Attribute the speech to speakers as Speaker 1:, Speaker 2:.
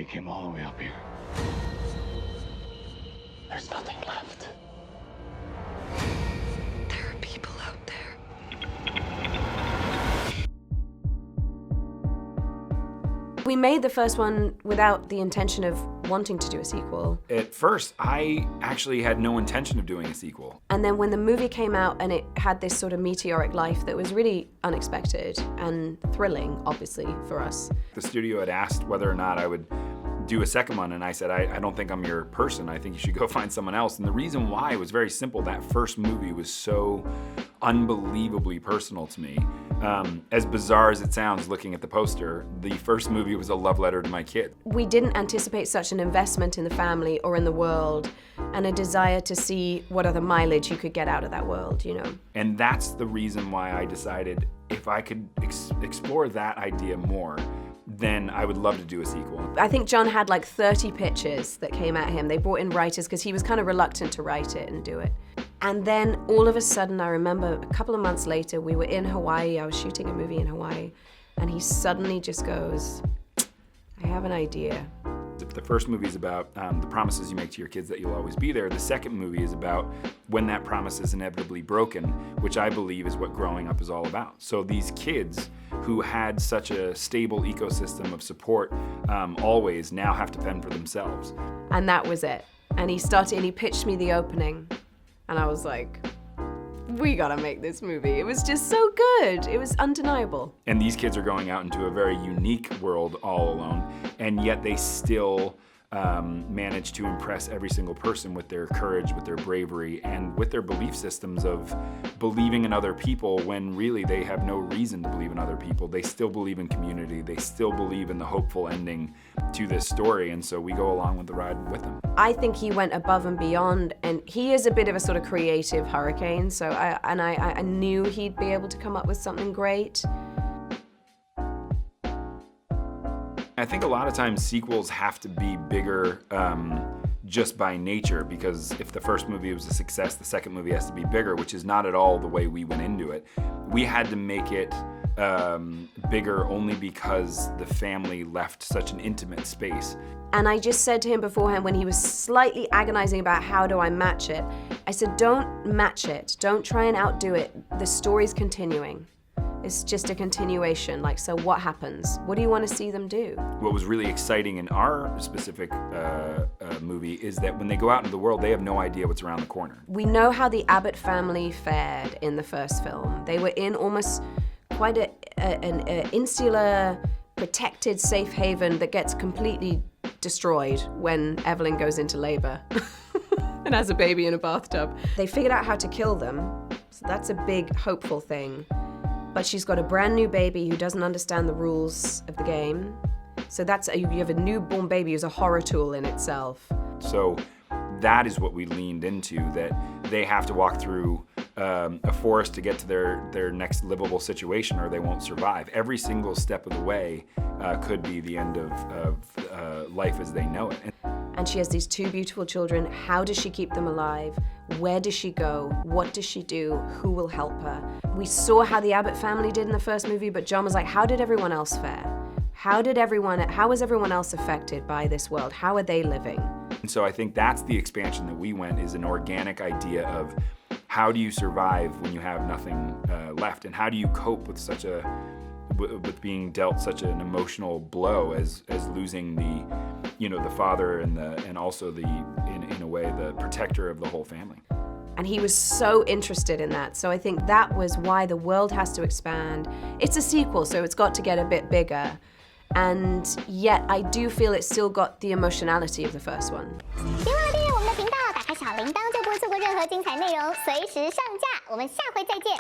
Speaker 1: you came all the way up here. There's nothing left.
Speaker 2: There are people out there. We made the first one without the intention of wanting to do a sequel.
Speaker 3: At first, I actually had no intention of doing a sequel.
Speaker 2: And then when the movie came out and it had this sort of meteoric life that was really unexpected and thrilling, obviously, for us.
Speaker 3: The studio had asked whether or not I would do a second one, and I said, I don't think I'm your person. I think you should go find someone else. And the reason why was very simple. That first movie was so unbelievably personal to me. As bizarre as it sounds looking at the poster, the first movie was a love letter to my kid.
Speaker 2: We didn't anticipate such an investment in the family or in the world, and a desire to see what other mileage you could get out of that world, you know.
Speaker 3: And that's the reason why I decided if I could explore that idea more, then I would love to do a sequel.
Speaker 2: I think John had like 30 pitches that came at him. They brought in writers because he was kind of reluctant to write it and do it. And then all of a sudden, I remember a couple of months later, we were in Hawaii. I was shooting a movie in Hawaii, and he suddenly just goes, I have an idea.
Speaker 3: The first movie is about the promises you make to your kids that you'll always be there. The second movie is about when that promise is inevitably broken, which I believe is what growing up is all about. So these kids who had such a stable ecosystem of support always now have to fend for themselves.
Speaker 2: And that was it. And he pitched me the opening, and I was like, we gotta make this movie. It was just so good. It was undeniable.
Speaker 3: And these kids are going out into a very unique world all alone, and yet they still manage to impress every single person with their courage, with their bravery, and with their belief systems of believing in other people when really they have no reason to believe in other people. They still believe in community. They still believe in the hopeful ending to this story, and so we go along with the ride with them.
Speaker 2: I think he went above and beyond, and he is a bit of a sort of creative hurricane, so I knew he'd be able to come up with something great.
Speaker 3: I think a lot of times sequels have to be bigger just by nature, because if the first movie was a success, the second movie has to be bigger, which is not at all the way we went into it. We had to make it bigger only because the family left such an intimate space.
Speaker 2: And I just said to him beforehand, when he was slightly agonizing about how do I match it, I said, don't match it. Don't try and outdo it. The story's continuing. It's just a continuation. Like, so what happens? What do you want to see them do?
Speaker 3: What was really exciting in our specific movie is that when they go out into the world, they have no idea what's around the corner.
Speaker 2: We know how the Abbott family fared in the first film. They were in almost quite an insular, protected safe haven that gets completely destroyed when Evelyn goes into labor and has a baby in a bathtub. They figured out how to kill them, so that's a big, hopeful thing. But she's got a brand new baby who doesn't understand the rules of the game. So you have a newborn baby who's a horror tool in itself.
Speaker 3: So that is what we leaned into, that they have to walk through a forest to get to their next livable situation or they won't survive. Every single step of the way could be the end of life as they know it.
Speaker 2: And she has these two beautiful children. How does she keep them alive? Where does she go? What does she do? Who will help her? We saw how the Abbott family did in the first movie, but John was like, how did everyone else fare? How was everyone else affected by this world? How are they living?
Speaker 3: And so I think that's the expansion that we went, is an organic idea of how do you survive when you have nothing left, and how do you cope with with being dealt such an emotional blow as losing the father and also in a way the protector of the whole family.
Speaker 2: And he was so interested in that. So I think that was why the world has to expand. It's a sequel, so it's got to get a bit bigger. And yet I do feel it's still got the emotionality of the first one.
Speaker 4: 别忘了订阅我们的频道，打开小铃铛就不会错过任何精彩内容，随时上架。我们下回再见。